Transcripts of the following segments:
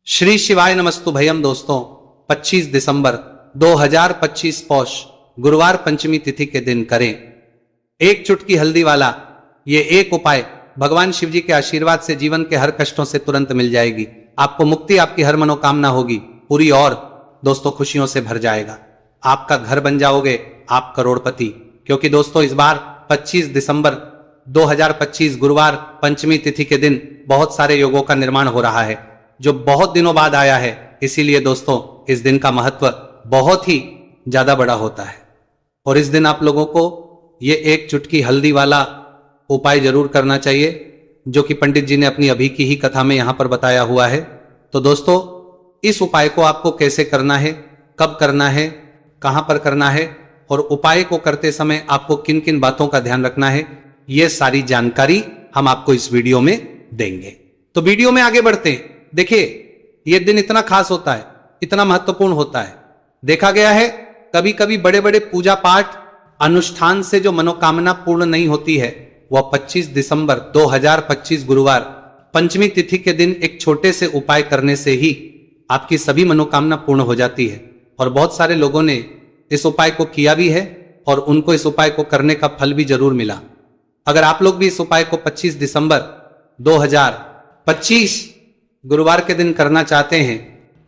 श्री शिवाय नमस्तु भयम। दोस्तों 25 दिसंबर 2025 पौष गुरुवार पंचमी तिथि के दिन करें एक चुटकी हल्दी वाला ये एक उपाय। भगवान शिव जी के आशीर्वाद से जीवन के हर कष्टों से तुरंत मिल जाएगी। आपको मुक्ति, आपकी हर मनोकामना होगी पूरी और दोस्तों खुशियों से भर जाएगा। आपका घर बन जाओगे आप करोड़पति। क्योंकि दोस्तों इस बार 25 दिसंबर 2025 गुरुवार पंचमी तिथि के दिन बहुत सारे योगों का निर्माण हो रहा है जो बहुत दिनों बाद आया है। इसीलिए दोस्तों इस दिन का महत्व बहुत ही ज्यादा बड़ा होता है और इस दिन आप लोगों को ये एक चुटकी हल्दी वाला उपाय जरूर करना चाहिए जो कि पंडित जी ने अपनी अभी की ही कथा में यहां पर बताया हुआ है। तो दोस्तों इस उपाय को आपको कैसे करना है, कब करना है, कहां पर करना है और उपाय को करते समय आपको किन किन बातों का ध्यान रखना है, ये सारी जानकारी हम आपको इस वीडियो में देंगे। तो वीडियो में आगे बढ़ते हैं। देखिए यह दिन इतना खास होता है, इतना महत्वपूर्ण होता है। देखा गया है कभी कभी बड़े बड़े पूजा पाठ अनुष्ठान से जो मनोकामना पूर्ण नहीं होती है वह 25 दिसंबर 2025 गुरुवार पंचमी तिथि के दिन एक छोटे से उपाय करने से ही आपकी सभी मनोकामना पूर्ण हो जाती है। और बहुत सारे लोगों ने इस उपाय को किया भी है और उनको इस उपाय को करने का फल भी जरूर मिला। अगर आप लोग भी इस उपाय को 25 दिसंबर 2025 गुरुवार के दिन करना चाहते हैं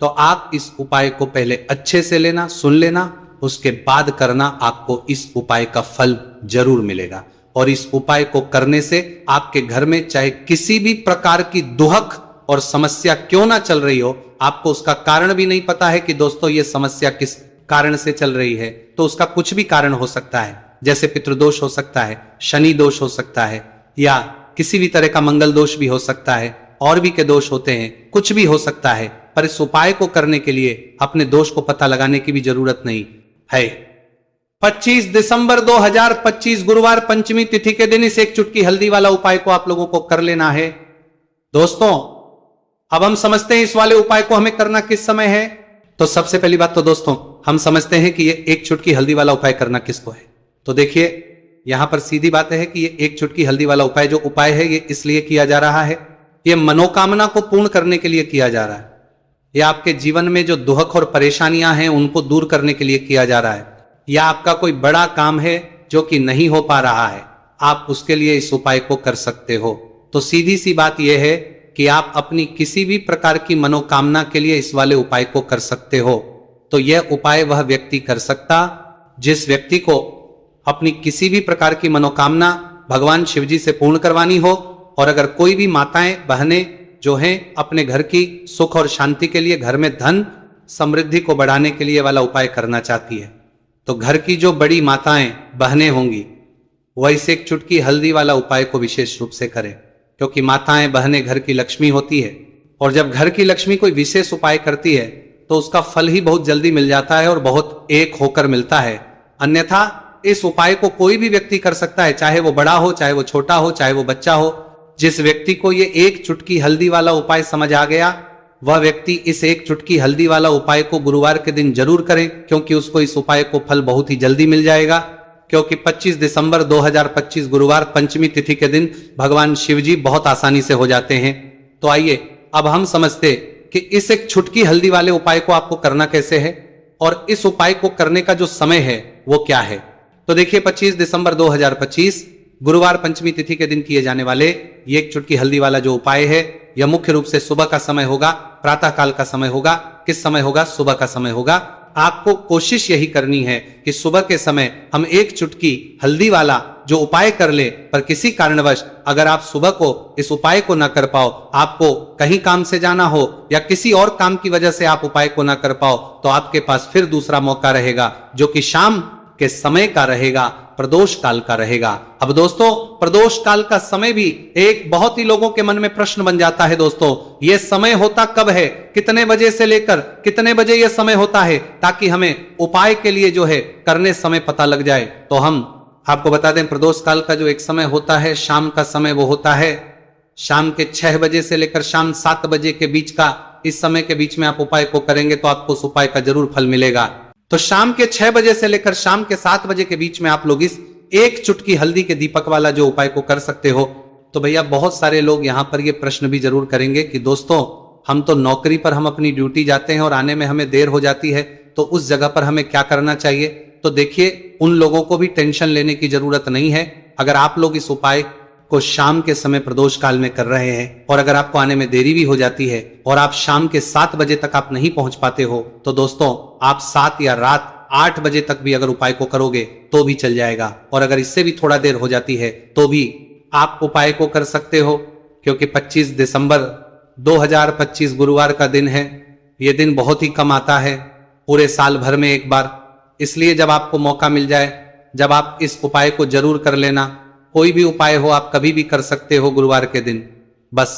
तो आप इस उपाय को पहले अच्छे से लेना, सुन लेना, उसके बाद करना। आपको इस उपाय का फल जरूर मिलेगा और इस उपाय को करने से आपके घर में चाहे किसी भी प्रकार की दुहक और समस्या क्यों ना चल रही हो, आपको उसका कारण भी नहीं पता है कि दोस्तों ये समस्या किस कारण से चल रही है, तो उसका कुछ भी कारण हो सकता है। जैसे पितृदोष हो सकता है, शनि दोष हो सकता है या किसी भी तरह का मंगल दोष भी हो सकता है, और भी के दोष होते हैं, कुछ भी हो सकता है। पर इस उपाय को करने के लिए अपने दोष को पता लगाने की भी जरूरत नहीं है। 25 दिसंबर 2025 गुरुवार पंचमी तिथि के दिन इस एक चुटकी हल्दी वाला उपाय को आप लोगों को कर लेना है। दोस्तों अब हम समझते हैं इस वाले उपाय को हमें करना किस समय है। तो सबसे पहली बात तो दोस्तों हम समझते हैं कि ये एक चुटकी हल्दी वाला उपाय करना किसको है। तो देखिए यहां पर सीधी बात है कि ये एक चुटकी हल्दी वाला उपाय जो उपाय है ये इसलिए किया जा रहा है, ये मनोकामना को पूर्ण करने के लिए किया जा रहा है। ये आपके जीवन में जो दुहक और परेशानियां हैं उनको दूर करने के लिए किया जा रहा है। या आपका कोई बड़ा काम है जो कि नहीं हो पा रहा है, आप उसके लिए इस उपाय को कर सकते हो। तो सीधी सी बात यह है कि आप अपनी किसी भी प्रकार की मनोकामना के लिए इस वाले उपाय को कर सकते हो। तो यह उपाय वह व्यक्ति कर सकता जिस व्यक्ति को अपनी किसी भी प्रकार की मनोकामना भगवान शिव जी से पूर्ण करवानी हो। और अगर कोई भी माताएं बहनें जो हैं अपने घर की सुख और शांति के लिए, घर में धन समृद्धि को बढ़ाने के लिए वाला उपाय करना चाहती है, तो घर की जो बड़ी माताएं बहनें होंगी वह इस एक चुटकी हल्दी वाला उपाय को विशेष रूप से करें। क्योंकि माताएं बहनें घर की लक्ष्मी होती है और जब घर की लक्ष्मी कोई विशेष उपाय करती है तो उसका फल ही बहुत जल्दी मिल जाता है और बहुत एक होकर मिलता है। अन्यथा इस उपाय को कोई भी व्यक्ति कर सकता है, चाहे वो बड़ा हो, चाहे वो छोटा हो, चाहे वो बच्चा हो। जिस व्यक्ति को ये एक चुटकी हल्दी वाला उपाय समझ आ गया वह व्यक्ति इस एक चुटकी हल्दी वाला उपाय को गुरुवार के दिन जरूर करें, क्योंकि उसको इस उपाय को फल बहुत ही जल्दी मिल जाएगा। क्योंकि 25 दिसंबर 2025 गुरुवार पंचमी तिथि के दिन भगवान शिव जी बहुत आसानी से हो जाते हैं। तो आइए अब हम समझते कि इस एक चुटकी हल्दी वाले उपाय को आपको करना कैसे है और इस उपाय को करने का जो समय है वो क्या है। तो देखिए 25 दिसंबर 2025 गुरुवार पंचमी तिथि के दिन किए जाने वाले ये एक चुटकी हल्दी वाला जो उपाय है यह मुख्य रूप से सुबह का समय होगा, प्रातः काल का समय होगा। किस समय होगा? सुबह का समय होगा। आपको कोशिश यही करनी है कि सुबह के समय हम एक चुटकी हल्दी वाला जो उपाय कर ले। पर किसी कारणवश अगर आप सुबह को इस उपाय को ना कर पाओ, आपको कहीं काम से जाना हो या किसी और काम की वजह से आप उपाय को ना कर पाओ, तो आपके पास फिर दूसरा मौका रहेगा जो कि शाम के समय का रहेगा, प्रदोष काल का रहेगा। अब दोस्तों प्रदोष काल का समय भी एक बहुत ही लोगों के मन में प्रश्न बन जाता है। दोस्तों यह समय होता कब है, कितने बजे से लेकर कितने बजे यह समय होता है, ताकि हमें उपाय के लिए जो है करने समय पता लग जाए। तो हम आपको बता दें प्रदोष काल का जो एक समय होता है शाम का समय, वो होता है शाम के 6 बजे से लेकर शाम 7 बजे के बीच का। इस समय के बीच में आप उपाय को करेंगे तो आपको उस उपाय का जरूर फल मिलेगा। तो शाम के 6 बजे से लेकर शाम के 7 बजे के बीच में आप लोग इस एक चुटकी हल्दी के दीपक वाला जो उपाय को कर सकते हो। तो भैया बहुत सारे लोग यहां पर ये प्रश्न भी जरूर करेंगे कि दोस्तों हम तो नौकरी पर हम अपनी ड्यूटी जाते हैं और आने में हमें देर हो जाती है, तो उस जगह पर हमें क्या करना चाहिए? तो देखिए, उन लोगों को भी टेंशन लेने की जरूरत नहीं है। अगर आप लोग इस उपाय को शाम के समय प्रदोष काल में कर रहे हैं और अगर आपको आने में देरी भी हो जाती है और आप शाम के 7 बजे तक आप नहीं पहुंच पाते हो, तो दोस्तों आप 7 या रात 8 बजे तक भी अगर उपाय को करोगे तो भी चल जाएगा। और अगर इससे भी थोड़ा देर हो जाती है तो भी आप उपाय को कर सकते हो, क्योंकि 25 दिसंबर 2025 गुरुवार का दिन है। यह दिन बहुत ही कम आता है, पूरे साल भर में एक बार। इसलिए जब आपको मौका मिल जाए, जब आप इस उपाय को जरूर कर लेना। कोई भी उपाय हो, आप कभी भी कर सकते हो गुरुवार के दिन। बस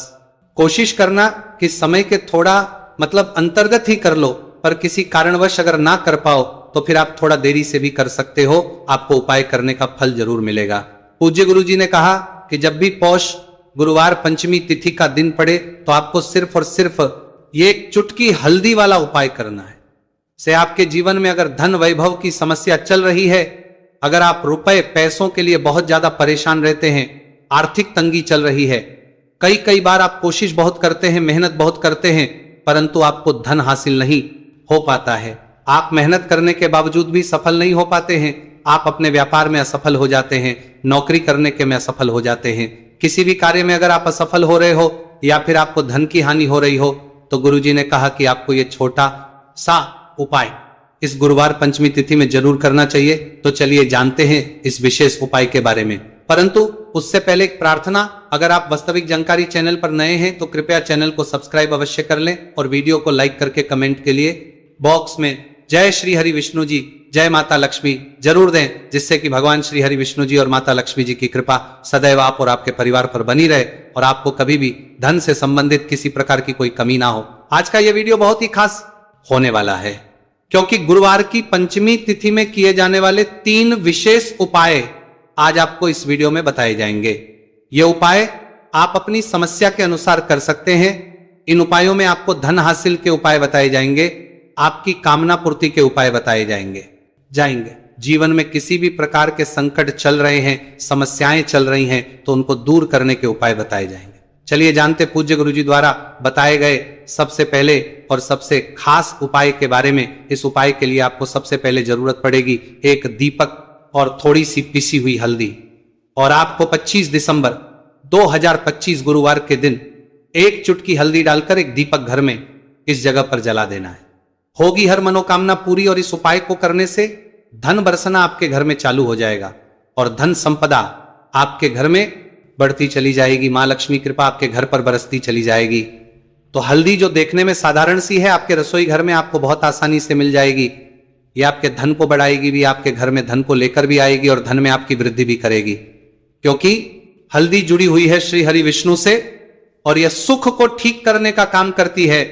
कोशिश करना कि समय के थोड़ा अंतर्गत ही कर लो, पर किसी कारणवश अगर ना कर पाओ तो फिर आप थोड़ा देरी से भी कर सकते हो, आपको उपाय करने का फल जरूर मिलेगा। पूज्य गुरु जी ने कहा कि जब भी पौष गुरुवार पंचमी तिथि का दिन पड़े तो आपको सिर्फ और सिर्फ ये एक चुटकी हल्दी वाला उपाय करना है। से आपके जीवन में अगर धन वैभव की समस्या चल रही है, अगर आप रुपए पैसों के लिए बहुत ज्यादा परेशान रहते हैं, आर्थिक तंगी चल रही है, कई बार आप कोशिश बहुत करते हैं, मेहनत बहुत करते हैं, परंतु आपको धन हासिल नहीं हो पाता है, आप मेहनत करने के बावजूद भी सफल नहीं हो पाते हैं, आप अपने व्यापार में असफल हो जाते हैं, नौकरी करने के में असफल हो जाते हैं, किसी भी कार्य में अगर आप असफल हो रहे हो या फिर आपको धन की हानि हो रही हो, तो गुरुजी ने कहा कि आपको ये छोटा सा उपाय इस गुरुवार पंचमी तिथि में जरूर करना चाहिए। तो चलिए जानते हैं इस विशेष उपाय के बारे में। परंतु उससे पहले एक प्रार्थना, अगर आप वास्तविक जानकारी चैनल पर नए हैं तो कृपया चैनल को सब्सक्राइब अवश्य कर लें और वीडियो को लाइक करके कमेंट के लिए बॉक्स में जय श्री हरि विष्णु जी, जय माता लक्ष्मी जरूर दें, जिससे कि भगवान श्री हरि विष्णु जी और माता लक्ष्मी जी की कृपा सदैव आप और आपके परिवार पर बनी रहे और आपको कभी भी धन से संबंधित किसी प्रकार की कोई कमी ना हो। आज का यह वीडियो बहुत ही खास होने वाला है, क्योंकि गुरुवार की पंचमी तिथि में किए जाने वाले 3 विशेष उपाय आज आपको इस वीडियो में बताए जाएंगे। ये उपाय आप अपनी समस्या के अनुसार कर सकते हैं। इन उपायों में आपको धन हासिल के उपाय बताए जाएंगे, आपकी कामना पूर्ति के उपाय बताए जाएंगे। जीवन में किसी भी प्रकार के संकट चल रहे हैं, समस्याएं चल रही हैं, तो उनको दूर करने के उपाय बताए जाएंगे। चलिए जानते पूज्य गुरु जी द्वारा बताए गए सबसे पहले और सबसे खास उपाय के बारे में। इस उपाय के लिए आपको सबसे पहले जरूरत पड़ेगी एक दीपक और थोड़ी सी पिसी हुई हल्दी, और आपको 25 दिसंबर 2025 गुरुवार के दिन एक चुटकी हल्दी डालकर एक दीपक घर में इस जगह पर जला देना है। होगी हर मनोकामना पूरी, और इस उपाय को करने से धन बरसना आपके घर में चालू हो जाएगा और धन संपदा आपके घर में बढ़ती चली जाएगी। मां लक्ष्मी कृपा आपके घर पर बरसती चली जाएगी। तो हल्दी जो देखने में साधारण सी है, आपके रसोई घर में आपको बहुत आसानी से मिल जाएगी। ये आपके धन को बढ़ाएगी भी, आपके घर में धन को लेकर भी आएगी और धन में आपकी वृद्धि भी करेगी, क्योंकि हल्दी जुड़ी हुई है श्री हरि विष्णु से और यह सुख को ठीक करने का काम करती है,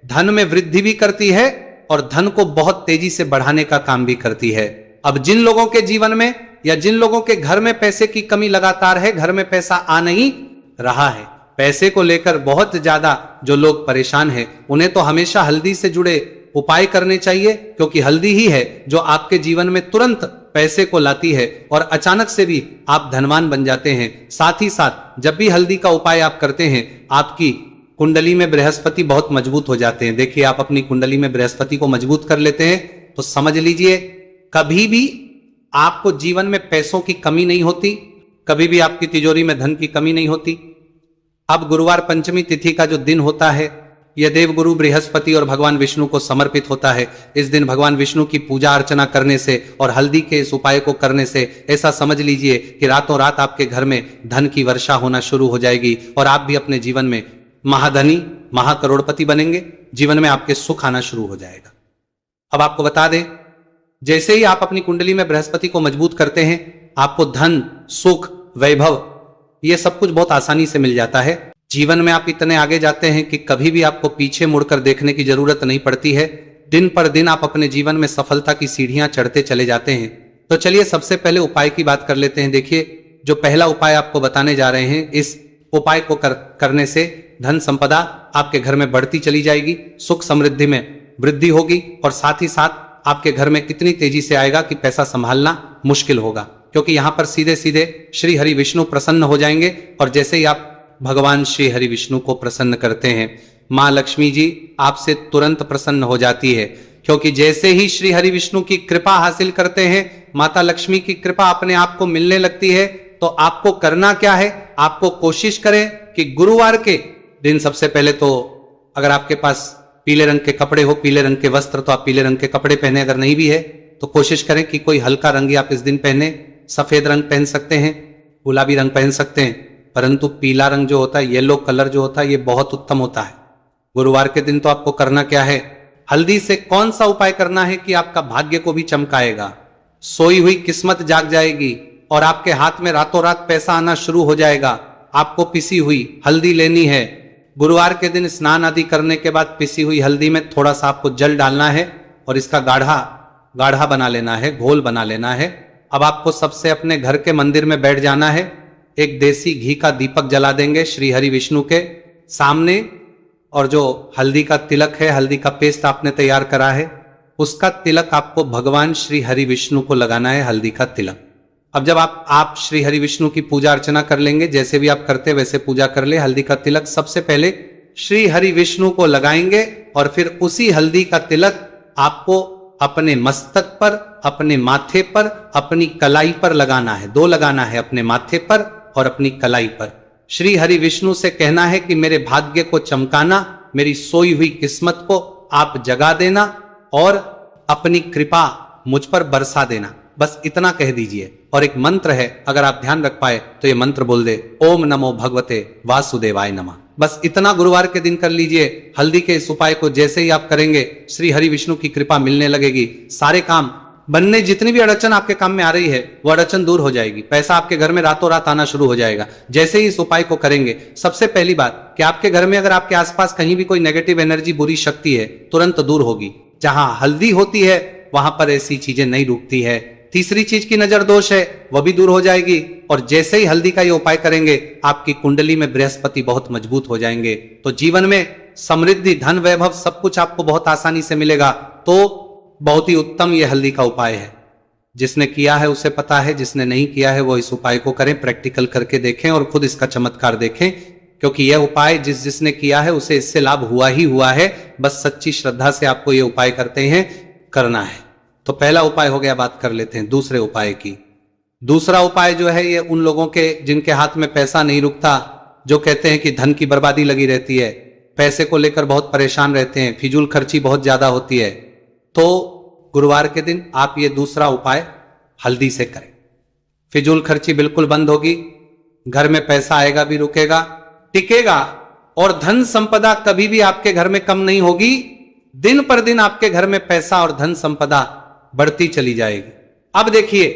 धन में वृद्धि भी करती है और धन को बहुत तेजी से बढ़ाने का काम भी करती है। अब जिन लोगों के जीवन में या जिन लोगों के घर में पैसे की कमी लगातार है, घर में पैसा आ नहीं रहा है, पैसे को लेकर बहुत ज्यादा जो लोग परेशान हैं, उन्हें तो हमेशा हल्दी से जुड़े उपाय करने चाहिए, क्योंकि हल्दी ही है जो आपके जीवन में तुरंत पैसे को लाती है और अचानक से भी आप धनवान बन जाते हैं। साथ ही साथ जब भी हल्दी का उपाय आप करते हैं, आपकी कुंडली में बृहस्पति बहुत मजबूत हो जाते हैं। देखिए, आप अपनी कुंडली में बृहस्पति को मजबूत कर लेते हैं तो समझ लीजिए कभी भी आपको जीवन में पैसों की कमी नहीं होती, कभी भी आपकी तिजोरी में धन की कमी नहीं होती। अब गुरुवार पंचमी तिथि का जो दिन होता है, यह देवगुरु बृहस्पति और भगवान विष्णु को समर्पित होता है। इस दिन भगवान विष्णु की पूजा अर्चना करने से और हल्दी के इस उपाय को करने से ऐसा समझ लीजिए कि रातों रात आपके घर में धन की वर्षा होना शुरू हो जाएगी और आप भी अपने जीवन में महाधनी महाकरोड़पति बनेंगे। जीवन में आपके सुख आना शुरू हो जाएगा। अब आपको बता दें, जैसे ही आप अपनी कुंडली में बृहस्पति को मजबूत करते हैं, आपको धन सुख वैभव ये सब कुछ बहुत आसानी से मिल जाता है। जीवन में आप इतने आगे जाते हैं कि कभी भी आपको पीछे मुड़कर देखने की जरूरत नहीं पड़ती है। दिन पर दिन आप अपने जीवन में सफलता की सीढ़ियां चढ़ते चले जाते हैं। तो चलिए सबसे पहले उपाय की बात कर लेते हैं। देखिए, जो पहला उपाय आपको बताने जा रहे हैं, इस उपाय को करने से धन संपदा आपके घर में बढ़ती चली जाएगी, सुख समृद्धि में वृद्धि होगी और साथ ही साथ आपके घर में कितनी तेजी से आएगा कि पैसा संभालना मुश्किल होगा, क्योंकि यहां पर सीधे सीधे श्री हरि विष्णु प्रसन्न हो जाएंगे। और जैसे ही आप भगवान श्री हरि विष्णु को प्रसन्न करते हैं, मां लक्ष्मी जी आपसे तुरंत प्रसन्न हो जाती है, क्योंकि जैसे ही श्री हरि विष्णु की कृपा हासिल करते हैं, माता लक्ष्मी की कृपा अपने आप को मिलने लगती है। तो आपको करना क्या है, आपको कोशिश करें कि गुरुवार के दिन सबसे पहले तो अगर आपके पास पीले रंग के कपड़े हो, पीले रंग के वस्त्र, तो आप पीले रंग के कपड़े पहने। अगर नहीं भी है तो कोशिश करें कि कोई हल्का रंग आप इस दिन पहने। सफेद रंग पहन सकते हैं, गुलाबी रंग पहन सकते हैं, परंतु पीला रंग जो होता है, येलो कलर जो होता है, ये बहुत उत्तम होता है। गुरुवार के दिन तो आपको करना क्या है, हल्दी से कौन सा उपाय करना है कि आपका भाग्य को भी चमकाएगा, सोई हुई किस्मत जाग जाएगी और आपके हाथ में रातों रात पैसा आना शुरू हो जाएगा। आपको पिसी हुई हल्दी लेनी है। गुरुवार के दिन स्नान आदि करने के बाद पिसी हुई हल्दी में थोड़ा सा आपको जल डालना है और इसका गाढ़ा गाढ़ा बना लेना है, घोल बना लेना है। अब आपको सबसे अपने घर के मंदिर में बैठ जाना है, एक देसी घी का दीपक जला देंगे श्री हरि विष्णु के सामने, और जो हल्दी का तिलक है, हल्दी का पेस्ट आपने तैयार करा है, उसका तिलक आपको भगवान श्री हरि विष्णु को लगाना है, हल्दी का तिलक। अब जब आप श्री हरि विष्णु की पूजा अर्चना कर लेंगे, जैसे भी आप करते वैसे पूजा कर ले। हल्दी का तिलक सबसे पहले श्री हरि विष्णु को लगाएंगे और फिर उसी हल्दी का तिलक आपको अपने मस्तक पर, अपने माथे पर, अपनी कलाई पर लगाना है। दो लगाना है, अपने माथे पर और अपनी कलाई पर। श्री हरि विष्णु से कहना है कि मेरे भाग्य को चमकाना, मेरी सोई हुई किस्मत को आप जगा देना और अपनी कृपा मुझ पर बरसा देना। बस इतना कह दीजिए। और एक मंत्र है, अगर आप ध्यान रख पाए तो ये मंत्र बोल दे, ओम नमो भगवते वासुदेवाय नमः। बस इतना गुरुवार के दिन कर लीजिए। हल्दी के इस उपाय को जैसे ही आप करेंगे, श्री हरि विष्णु की कृपा मिलने लगेगी। सारे काम बनने, जितनी भी अड़चन आपके काम में आ रही है वो अड़चन दूर हो जाएगी। पैसा आपके घर में रातों रात आना शुरू हो जाएगा जैसे ही इस उपाय को करेंगे। सबसे पहली बात कि आपके घर में अगर आपके आसपास कहीं भी कोई नेगेटिव एनर्जी, बुरी शक्ति है, तुरंत दूर होगी। जहां हल्दी होती है वहां पर ऐसी चीजें नहीं रुकती है। तीसरी चीज की नजर दोष है, वह भी दूर हो जाएगी। और जैसे ही हल्दी का ये उपाय करेंगे, आपकी कुंडली में बृहस्पति बहुत मजबूत हो जाएंगे। तो जीवन में समृद्धि, धन, वैभव सब कुछ आपको बहुत आसानी से मिलेगा। तो बहुत ही उत्तम ये हल्दी का उपाय है। जिसने किया है उसे पता है, जिसने नहीं किया है वो इस उपाय को करें, प्रैक्टिकल करके देखें और खुद इसका चमत्कार देखें। क्योंकि यह उपाय जिसने किया है उसे इससे लाभ हुआ ही हुआ है। बस सच्ची श्रद्धा से आपको ये उपाय करते हैं, करना है। तो पहला उपाय हो गया, बात कर लेते हैं दूसरे उपाय की। दूसरा उपाय जो है, ये उन लोगों के जिनके हाथ में पैसा नहीं रुकता, जो कहते हैं कि धन की बर्बादी लगी रहती है, पैसे को लेकर बहुत परेशान रहते हैं, फिजूल खर्ची बहुत ज्यादा होती है। तो गुरुवार के दिन आप ये दूसरा उपाय हल्दी से करें। फिजूल खर्ची बिल्कुल बंद होगी, घर में पैसा आएगा भी, रुकेगा, टिकेगा, और धन संपदा कभी भी आपके घर में कम नहीं होगी। दिन पर दिन आपके घर में पैसा और धन संपदा बढ़ती चली जाएगी। अब देखिए,